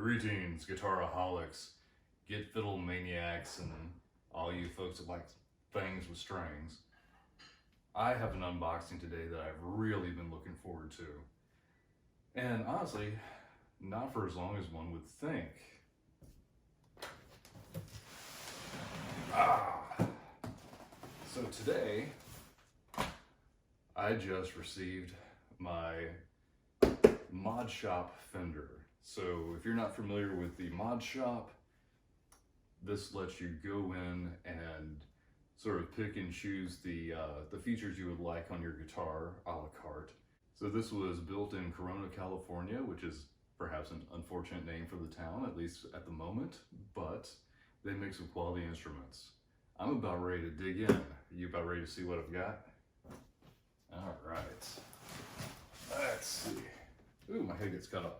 Greetings, guitaraholics, get fiddle maniacs, and all you folks that like things with strings. I have an unboxing today that I've really been looking forward to. And honestly, not for as long as one would think. So today, I just received my Mod Shop Fender. So if you're not familiar with the Mod Shop, this lets you go in and sort of pick and choose the features you would like on your guitar a la carte. So this was built in Corona, California, which is perhaps an unfortunate name for the town, at least at the moment, but they make some quality instruments. I'm about ready to dig in. Are you about ready to see what I've got? All right. Let's see. Ooh, my head gets cut off.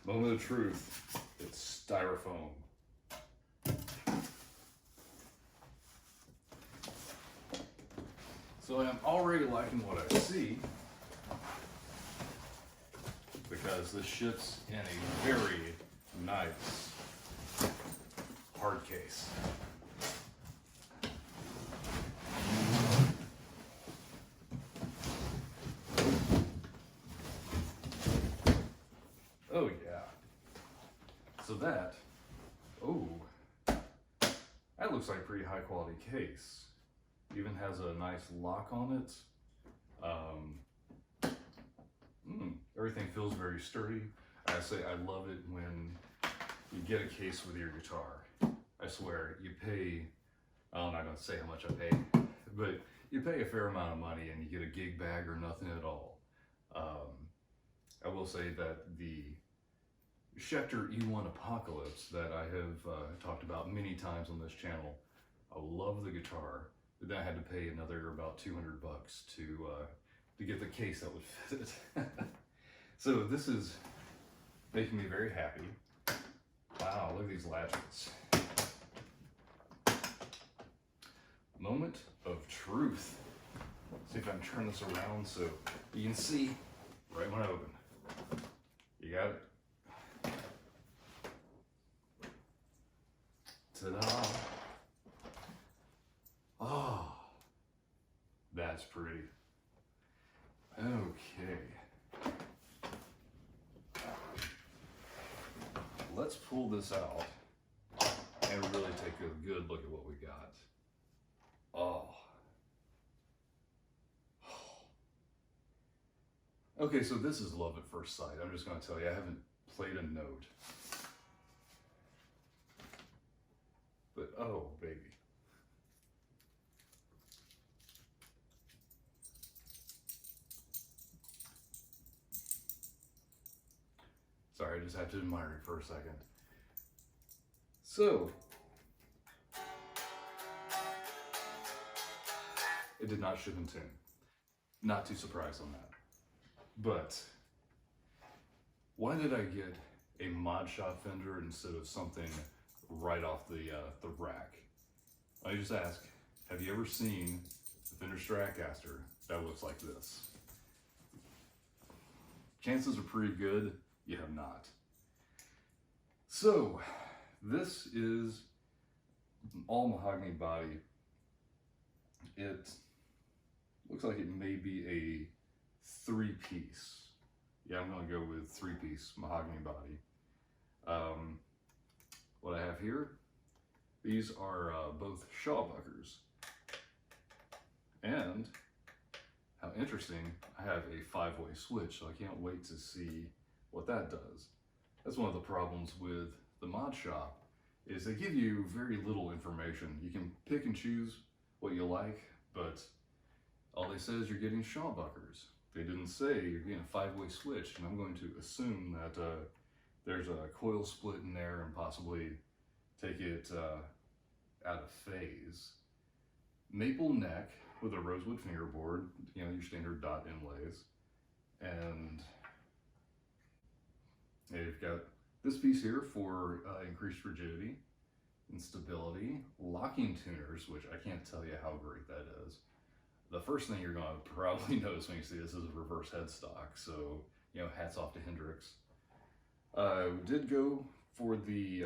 Moment of truth, it's styrofoam. So I'm already liking what I see because this ships in a very nice hard case. Oh yeah. So that looks like a pretty high quality case. Even has a nice lock on it. Everything feels very sturdy. I say I love it when you get a case with your guitar. I swear, you pay, I'm not gonna say how much I pay, but you pay a fair amount of money and you get a gig bag or nothing at all. I will say that the Schecter E1 Apocalypse that I have talked about many times on this channel, I love the guitar. But then I had to pay another about $200 to get the case that would fit it. So this is making me very happy. Wow, look at these latches. Moment of truth. See if I can turn this around so you can see right when I open. You got it. Ta-da. Oh, that's pretty. Okay. Let's pull this out and really take a good look at what we got. Oh. Okay, so this is love at first sight. I'm just going to tell you, I haven't played a note. But oh, baby. Sorry, I just have to admire it for a second. So, it did not ship in tune. Not too surprised on that. But, why did I get a Mod Shop Fender instead of something right off the rack? I just ask, have you ever seen the Fender Stratocaster that looks like this? Chances are pretty good you have not. So, this is an all mahogany body. It looks like it may be a 3-piece. Yeah, I'm gonna go with 3-piece mahogany body. What I have here, these are both shawbuckers. And, how interesting, I have a 5-way switch, so I can't wait to see what that does. That's one of the problems with the Mod Shop, is they give you very little information. You can pick and choose what you like, but all they say is you're getting shawbuckers. They didn't say you're getting a 5-way switch, and I'm going to assume that there's a coil split in there and possibly take it out of phase. Maple neck with a rosewood fingerboard, you know, your standard dot inlays. And you've got This piece here for increased rigidity and stability. Locking tuners, which I can't tell you how great that is. The first thing you're going to probably notice when you see this is a reverse headstock, so you know, hats off to Hendrix. We did go for the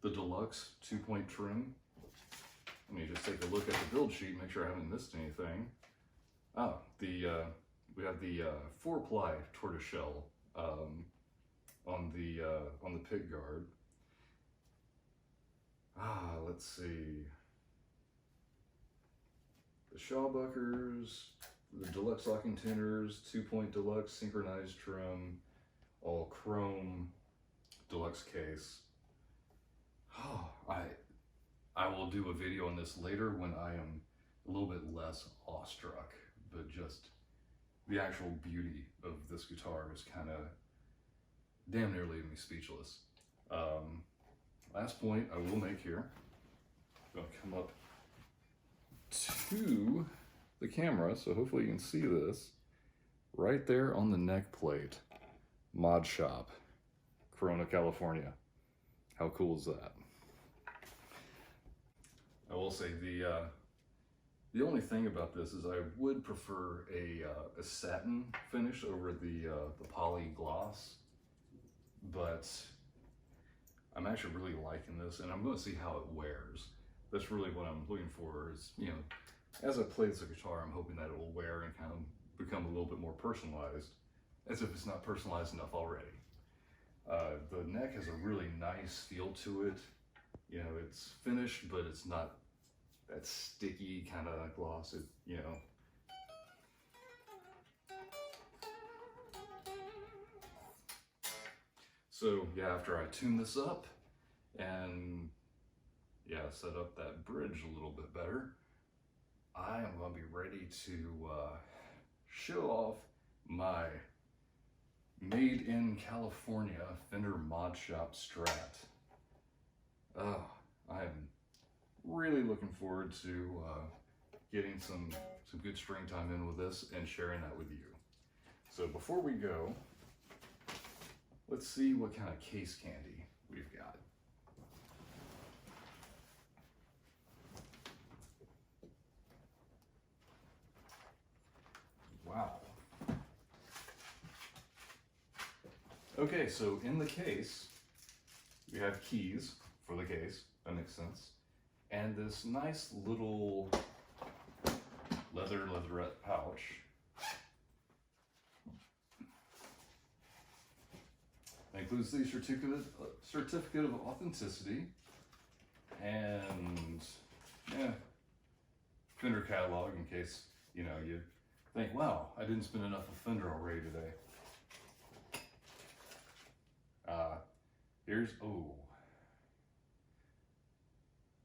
deluxe 2-point trim. Let me just take a look at the build sheet, make sure I haven't missed anything. Oh, we have the 4-ply tortoiseshell on the pick guard. Let's see. The Shawbuckers, the deluxe locking tuners, 2-point deluxe synchronized trim, all chrome, deluxe case. I will do a video on this later when I am a little bit less awestruck, but just the actual beauty of this guitar is kind of damn near leaving me speechless. Last point I will make here, I'm gonna come up to the camera, so hopefully you can see this. Right there on the neck plate, Mod Shop, Corona, California. How cool is that? I will say the only thing about this is I would prefer a satin finish over the poly gloss, but I'm actually really liking this, and I'm going to see how it wears. That's really what I'm looking for. Is, you know, as I play this guitar, I'm hoping that it will wear and kind of become a little bit more personalized, as if it's not personalized enough already. The neck has a really nice feel to it. You know, it's finished, but it's not that sticky kind of gloss. It, you know. So yeah, after I tune this up and yeah, set up that bridge a little bit better, I am going to be ready to show off my made in California Fender Mod Shop Strat. I am really looking forward to getting some good string time in with this and sharing that with you. So before we go, let's see what kind of case candy we've got. Wow. Okay, so in the case, we have keys for the case, that makes sense, and this nice little leatherette pouch. It includes the certificate of authenticity and yeah, Fender catalog in case, you know, you think, wow, I didn't spend enough of Fender already today. Here's,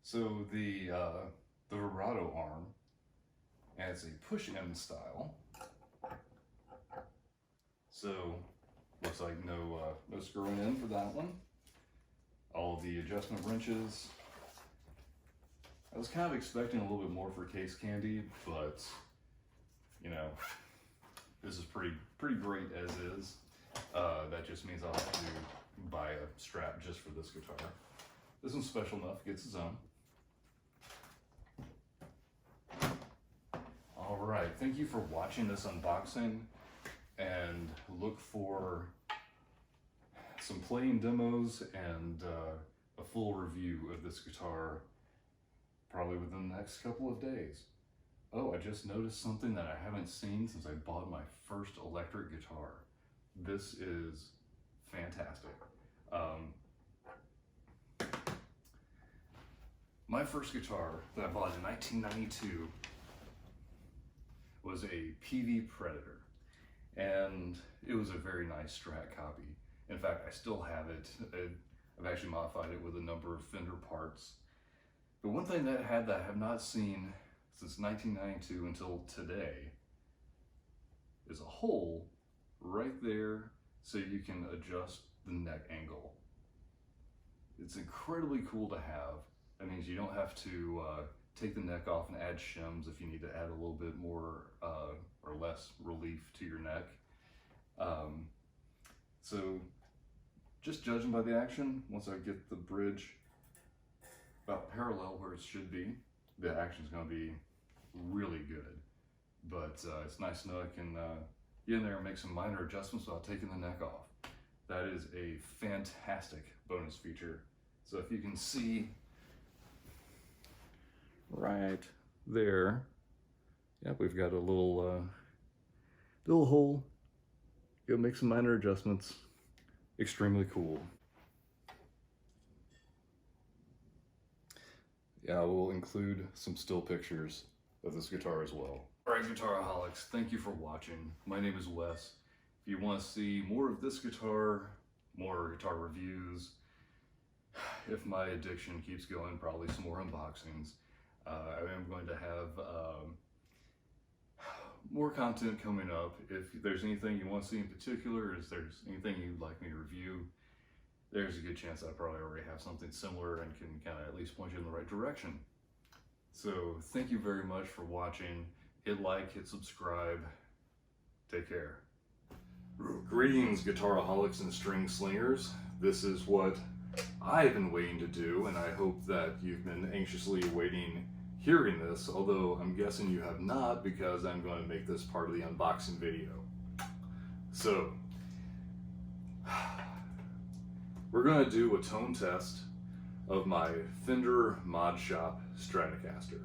so the vibrato arm has a push-in style. So looks like no screwing in for that one. All of the adjustment wrenches. I was kind of expecting a little bit more for case candy, but you know, this is pretty great as is. That just means I'll have to buy a Strat just for this guitar. This one's special enough, gets its own. All right, thank you for watching this unboxing, and look for some playing demos and a full review of this guitar probably within the next couple of days. Oh, I just noticed something that I haven't seen since I bought my first electric guitar. This is fantastic. My first guitar that I bought in 1992 was a PV Predator, and it was a very nice Strat copy. In fact, I still have it. I've actually modified it with a number of Fender parts. But one thing that I have not seen since 1992 until today is a hole right there so you can adjust the neck angle. It's incredibly cool to have. That means you don't have to take the neck off and add shims if you need to add a little bit more or less relief to your neck. So just judging by the action, once I get the bridge about parallel where it should be, the action's going to be really good. But it's nice to know I can get in there and make some minor adjustments without taking the neck off. That is a fantastic bonus feature. So if you can see right there, yep, we've got a little hole. Go make some minor adjustments. Extremely cool. Yeah, I will include some still pictures of this guitar as well. Alright, Guitaraholics, thank you for watching. My name is Wes. If you want to see more of this guitar, more guitar reviews, if my addiction keeps going, probably some more unboxings. I am going to have more content coming up. If there's anything you want to see in particular, if there's anything you'd like me to review, there's a good chance I probably already have something similar and can kind of at least point you in the right direction. So thank you very much for watching. Hit like, hit subscribe. Take care. Greetings, Guitaraholics and string slingers. This is what I've been waiting to do, and I hope that you've been anxiously awaiting hearing this, although I'm guessing you have not, because I'm going to make this part of the unboxing video. So, we're going to do a tone test of my Fender Mod Shop Stratocaster.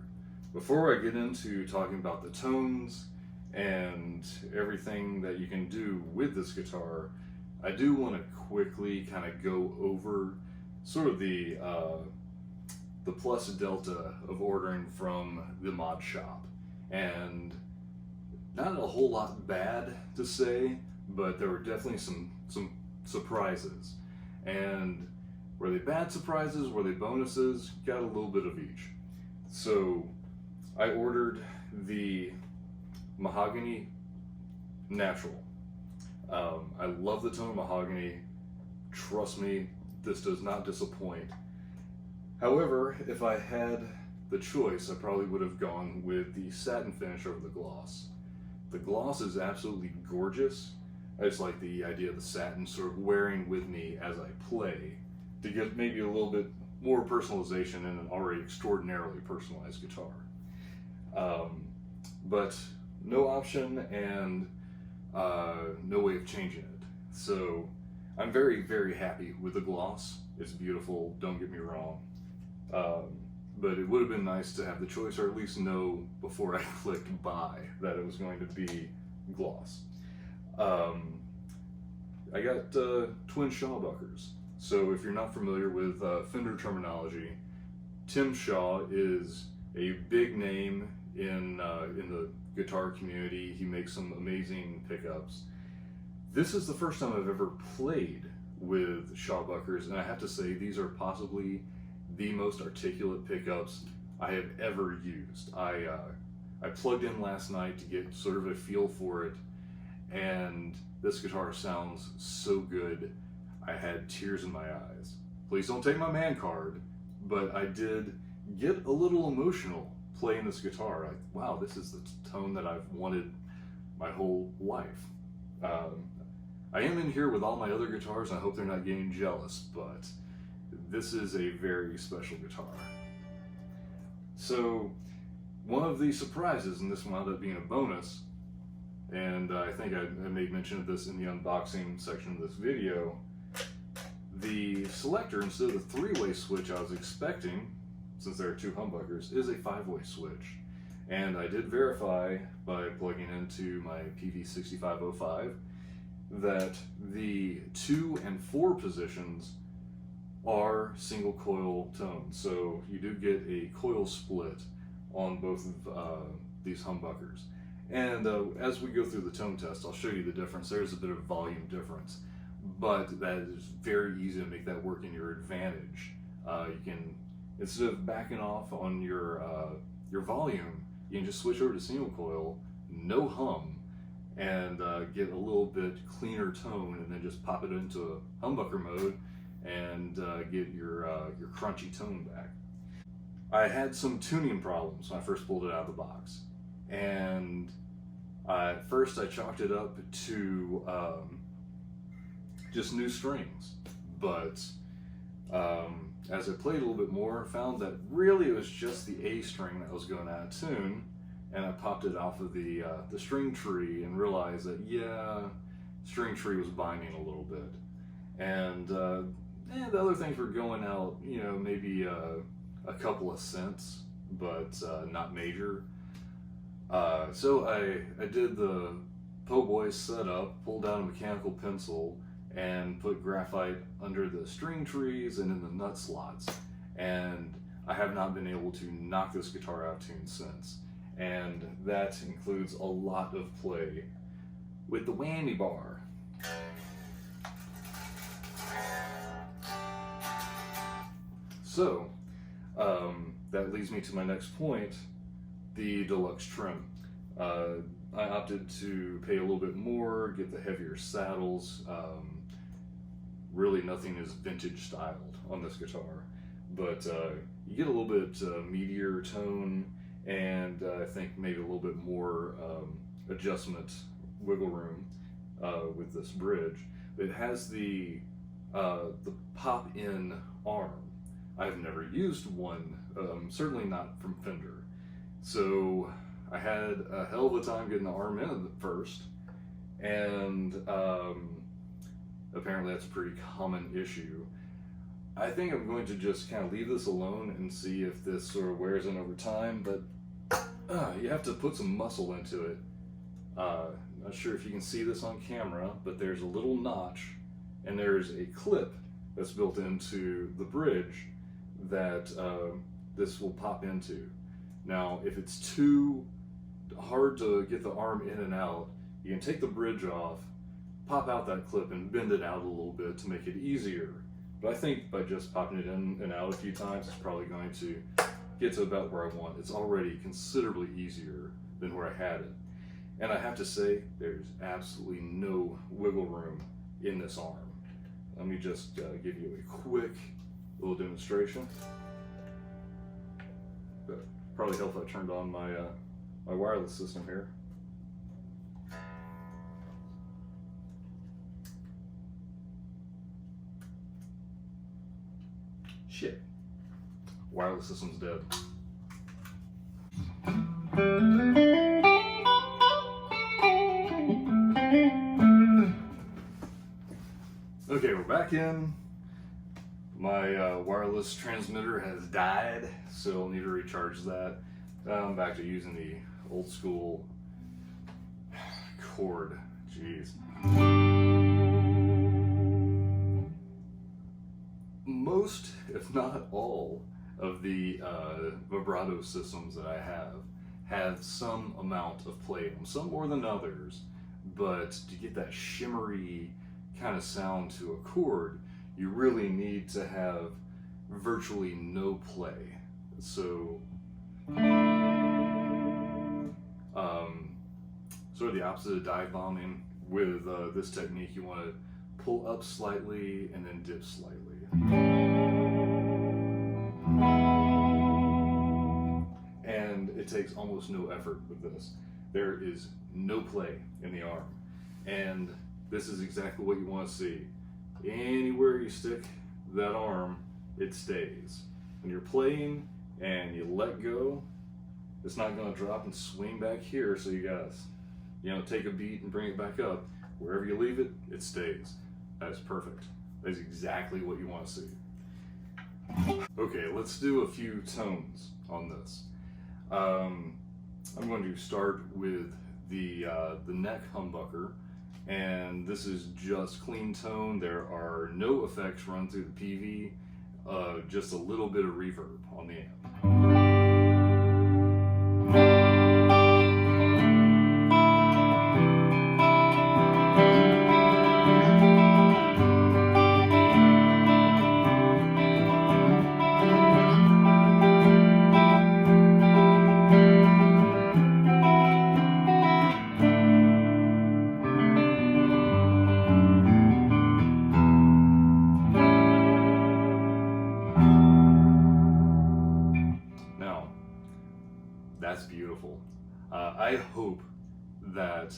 Before I get into talking about the tones and everything that you can do with this guitar, I do want to quickly kind of go over sort of the plus delta of ordering from the mod shop. And not a whole lot bad to say, but there were definitely some surprises. And were they bad surprises? Were they bonuses? Got a little bit of each. So I ordered the Mahogany Natural. I love the tone of mahogany. Trust me, this does not disappoint. However, if I had the choice, I probably would have gone with the satin finish over the gloss. The gloss is absolutely gorgeous. I just like the idea of the satin sort of wearing with me as I play to get maybe a little bit more personalization in an already extraordinarily personalized guitar. But no option and no way of changing it. So I'm very, very happy with the gloss. It's beautiful, don't get me wrong. But it would have been nice to have the choice, or at least know before I clicked buy that it was going to be gloss. I got twin Shawbuckers. So if you're not familiar with Fender terminology, Tim Shaw is a big name in the guitar community. He makes some amazing pickups. This is the first time I've ever played with Shawbuckers, and I have to say these are possibly the most articulate pickups I have ever used. I plugged in last night to get sort of a feel for it, and this guitar sounds so good. I had tears in my eyes. Please don't take my man card, but I did get a little emotional playing this guitar. Wow, this is the tone that I've wanted my whole life. I am in here with all my other guitars, and I hope they're not getting jealous, but this is a very special guitar. So, one of the surprises, and this wound up being a bonus, and I think I made mention of this in the unboxing section of this video, the selector, instead of the three-way switch I was expecting, since there are two humbuckers, is a five-way switch. And I did verify by plugging into my PV6505 that the 2 and 4 positions are single coil tones. So you do get a coil split on both of these humbuckers. And as we go through the tone test, I'll show you the difference. There's a bit of volume difference, but that is very easy to make that work in your advantage. You can, instead of backing off on your volume, you can just switch over to single coil, no hum, and get a little bit cleaner tone, and then just pop it into humbucker mode and get your crunchy tone back. I had some tuning problems when I first pulled it out of the box, and at first I chalked it up to just new strings, but as I played a little bit more, found that really it was just the A string that was going out of tune, and I popped it off of the string tree and realized that, yeah, string tree was binding a little bit. And the other things were going out, you know, maybe a couple of cents, but not major. So I did the Po' Boy setup, pulled out a mechanical pencil, and put graphite under the string trees and in the nut slots. And I have not been able to knock this guitar out of tune since. And that includes a lot of play with the whammy bar. So, that leads me to my next point, the deluxe trim. I opted to pay a little bit more, get the heavier saddles. Really nothing is vintage styled on this guitar, but you get a little bit meatier tone, and I think maybe a little bit more adjustment wiggle room with this bridge. It has the pop-in arm. I've never used one, certainly not from Fender. So I had a hell of a time getting the arm in at first, and apparently that's a pretty common issue. I think I'm going to just kind of leave this alone and see if this sort of wears in over time, but you have to put some muscle into it. Not sure if you can see this on camera, but there's a little notch, and there's a clip that's built into the bridge that this will pop into. Now, if it's too hard to get the arm in and out, you can take the bridge off, pop out that clip, and bend it out a little bit to make it easier. But I think by just popping it in and out a few times, it's probably going to get to about where I want. It's already considerably easier than where I had it. And I have to say, there's absolutely no wiggle room in this arm. Let me just give you a quick little demonstration. But probably help if I turned on my my wireless system here. Shit. Wireless system's dead. Okay, we're back in. My wireless transmitter has died, so I'll need to recharge that. I'm back to using the old school cord. Jeez. Most, if not all, of the vibrato systems that I have some amount of play in them. Some more than others, but to get that shimmery kind of sound to a chord, you really need to have virtually no play. So, sort of the opposite of dive bombing. With this technique, you want to pull up slightly and then dip slightly. And it takes almost no effort with this. There is no play in the arm. And this is exactly what you want to see. Anywhere you stick that arm, it stays. When you're playing and you let go, it's not going to drop and swing back here, so you gotta, take a beat and bring it back up. Wherever you leave it, it stays. That is perfect. That is exactly what you want to see. Okay, let's do a few tones on this. I'm going to start with the neck humbucker, and this is just clean tone. There are no effects run through the PV, just a little bit of reverb on the amp. That's beautiful. I hope that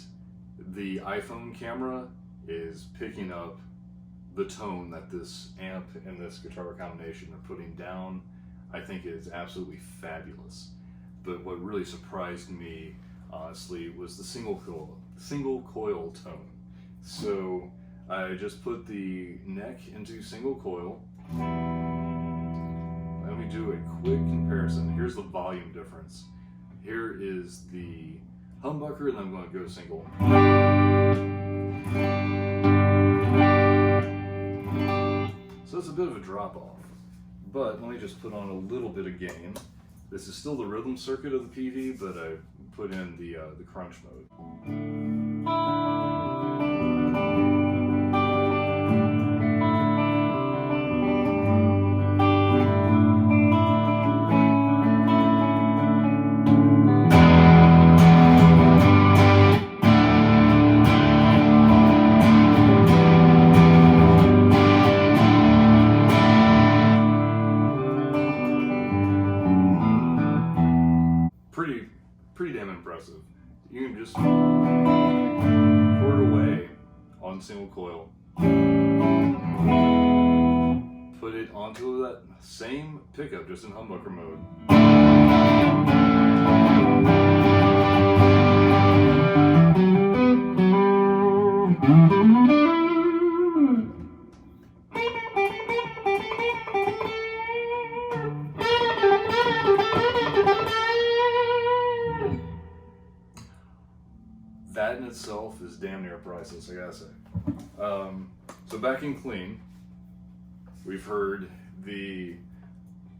the iPhone camera is picking up the tone that this amp and this guitar combination are putting down, I think is absolutely fabulous. But what really surprised me, honestly, was the single coil tone. So I just put the neck into single coil. Let me do a quick comparison. Here's the volume difference. Here is the humbucker, and I'm going to go single. So it's a bit of a drop off, but let me just put on a little bit of gain. This is still the rhythm circuit of the PV, but I put in the crunch mode. Pretty damn impressive. You can just chord away on single coil, put it onto that same pickup just in humbucker mode. That in itself is damn near priceless, I gotta say. So back in clean, we've heard the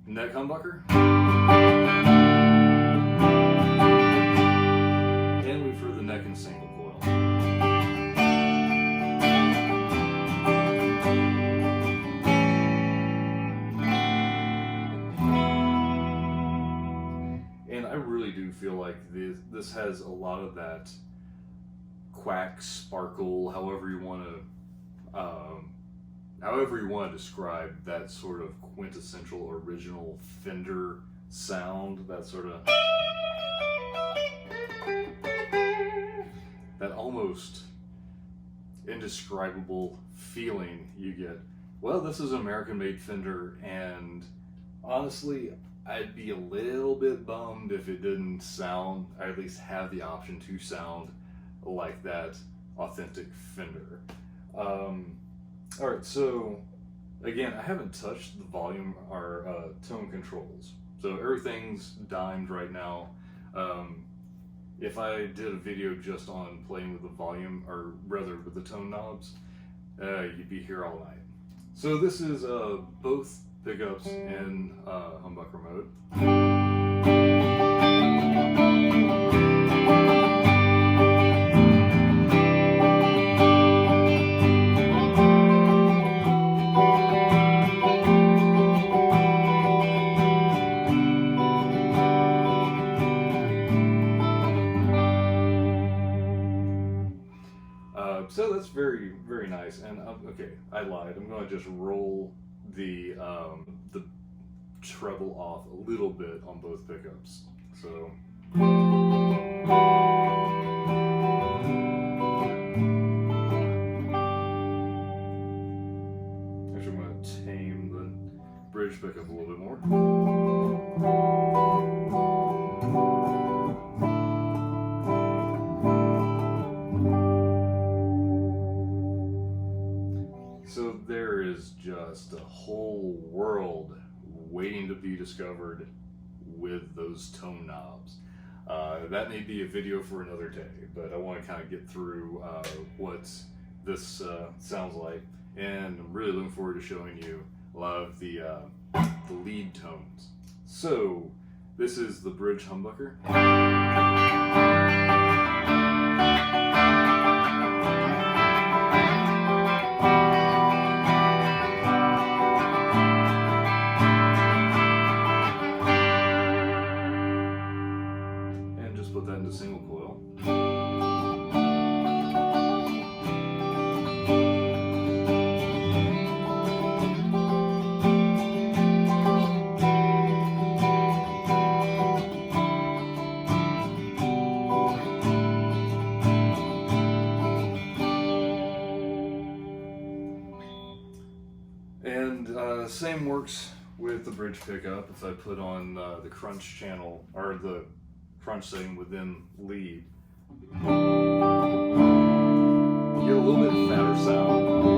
neck humbucker, and we've heard the neck and single coil. And I really do feel like this has a lot of that quack, sparkle, however you want to describe that sort of quintessential original Fender sound, that sort of that almost indescribable feeling you get. Well, this is an American-made Fender, and honestly, I'd be a little bit bummed if it didn't sound, or at least have the option to sound like that authentic Fender. Alright, so again, I haven't touched the volume or tone controls, so everything's dimed right now. If I did a video just on playing with the volume, or rather with the tone knobs, you'd be here all night. So this is both pickups in humbucker mode. So that's very, very nice. And okay, I lied. I'm going to just roll the treble off a little bit on both pickups. So. Actually, I'm going to tame the bridge pickup a little bit more. So there is just a whole world waiting to be discovered with those tone knobs. That may be a video for another day, but I want to kind of get through what this sounds like, and I'm really looking forward to showing you a lot of the lead tones. So this is the bridge humbucker. Put that into single coil. works with the bridge pickup, if I put on the crunch channel, or the crunch setting within lead, you get a little bit fatter sound.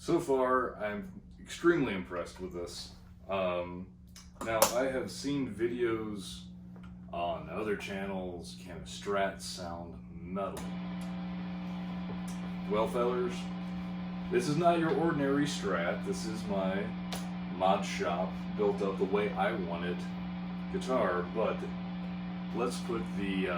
So far, I'm extremely impressed with this. Now, I have seen videos on other channels. Can a Strat sound metal? Well, fellers, this is not your ordinary Strat. This is my Mod Shop, built up the way I want it guitar, but let's put the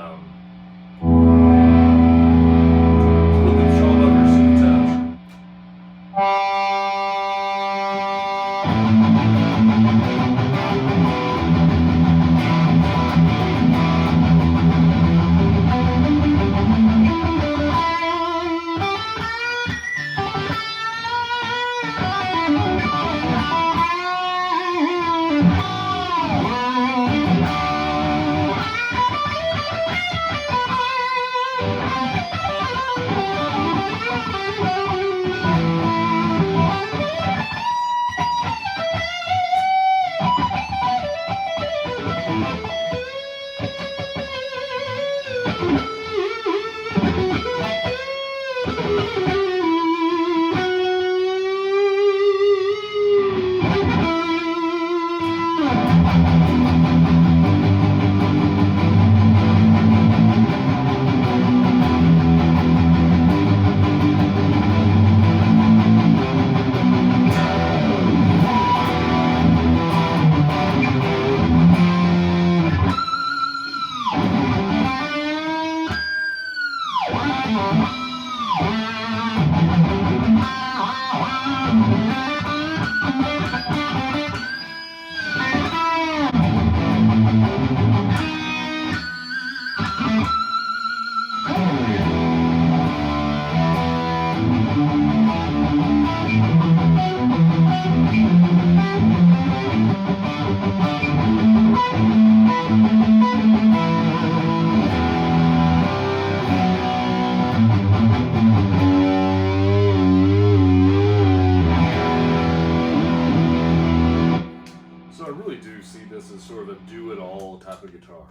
sort of a do-it-all type of guitar.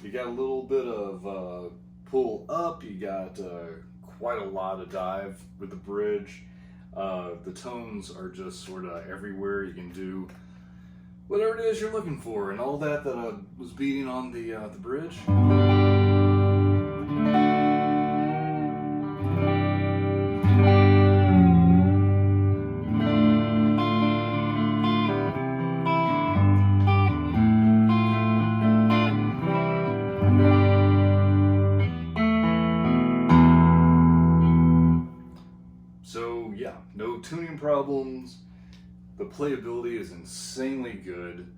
You got a little bit of pull up, you got quite a lot of dive with the bridge. The tones are just sort of everywhere. You can do whatever it is you're looking for, and all that I was beating on the bridge. So yeah, no tuning problems. The playability is insanely good,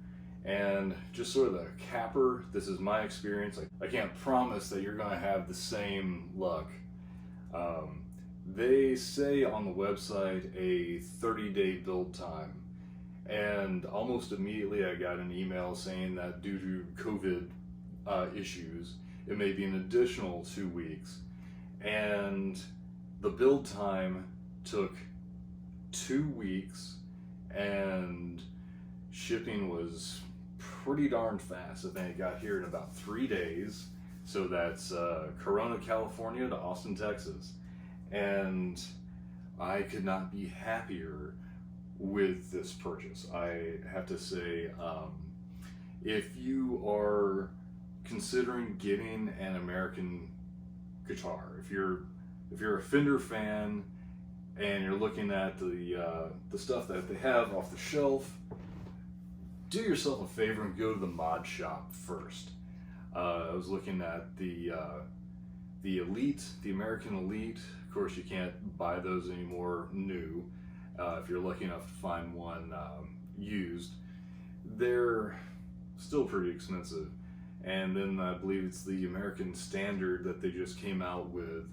and just sort of the capper, this is my experience. I can't promise that you're going to have the same luck. They say on the website a 30-day build time, and almost immediately I got an email saying that due to COVID issues, it may be an additional 2 weeks, and the build time took 2 weeks, and shipping was pretty darn fast. I think it got here in about 3 days. So that's Corona, California to Austin, Texas. And I could not be happier with this purchase. I have to say, if you are considering getting an American guitar, if you're a Fender fan and you're looking at the stuff that they have off the shelf, do yourself a favor and go to the Mod Shop first. I was looking at the The Elite, the American Elite, of course you can't buy those anymore new. If you're lucky enough to find one used, they're still pretty expensive. And then I believe it's the American Standard that they just came out with.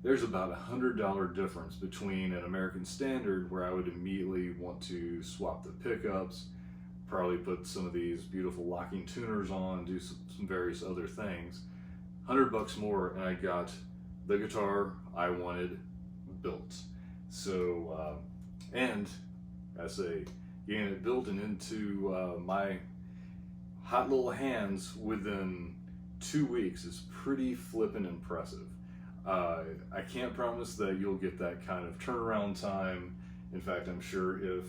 There's about $100 difference between an American Standard, where I would immediately want to swap the pickups, probably put some of these beautiful locking tuners on, do some various other things. $100 more, and I got the guitar I wanted built. So, and I say, getting it built and into my hot little hands within 2 weeks is pretty flippin' impressive. I can't promise that you'll get that kind of turnaround time. In fact, I'm sure if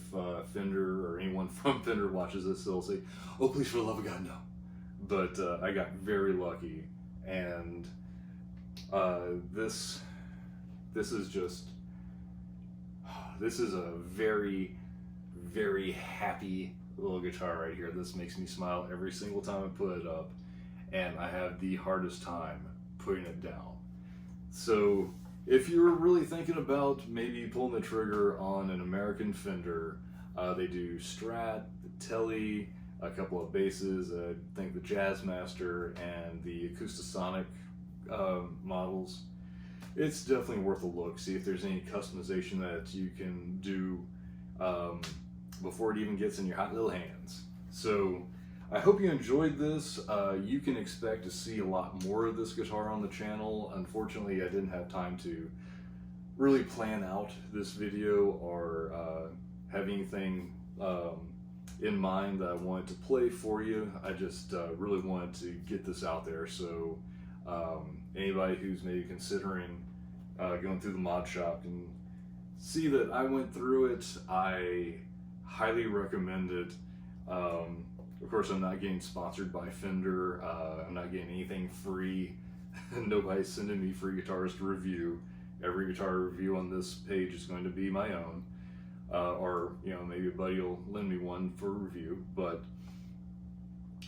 Fender or anyone from Fender watches this, they'll say, "Oh, please, for the love of God, no." But I got very lucky, and this is just, this is a very, very happy little guitar right here. This makes me smile every single time I put it up, and I have the hardest time putting it down. So if you're really thinking about maybe pulling the trigger on an American Fender, they do Strat, the Tele, a couple of basses, I think the Jazzmaster, and the Acoustasonic models. It's definitely worth a look. See if there's any customization that you can do before it even gets in your hot little hands. So I hope you enjoyed this. You can expect to see a lot more of this guitar on the channel. Unfortunately, I didn't have time to really plan out this video or have anything in mind that I wanted to play for you. I just really wanted to get this out there, so anybody who's maybe considering going through the mod shop can see that I went through it. I highly recommend it. Of course, I'm not getting sponsored by Fender. I'm not getting anything free. Nobody's sending me free guitars to review. Every guitar review on this page is going to be my own. Or, you know, maybe a buddy will lend me one for review. But,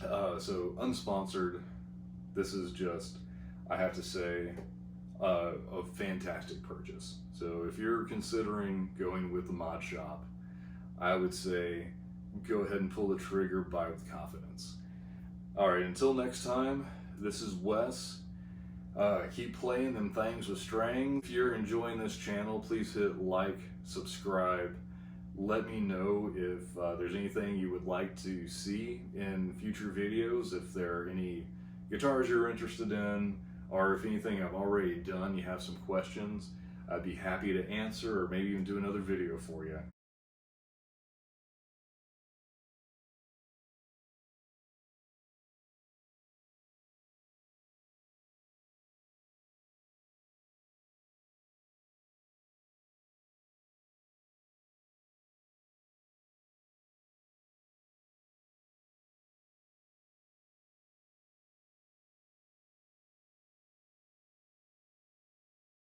so unsponsored, this is just, I have to say, a fantastic purchase. So if you're considering going with the mod shop, I would say go ahead and pull the trigger, buy with confidence. Alright, until next time, this is Wes. Keep playing them things with strings. If you're enjoying this channel, please hit like, subscribe. Let me know if there's anything you would like to see in future videos, if there are any guitars you're interested in, or if anything I've already done, you have some questions. I'd be happy to answer, or maybe even do another video for you.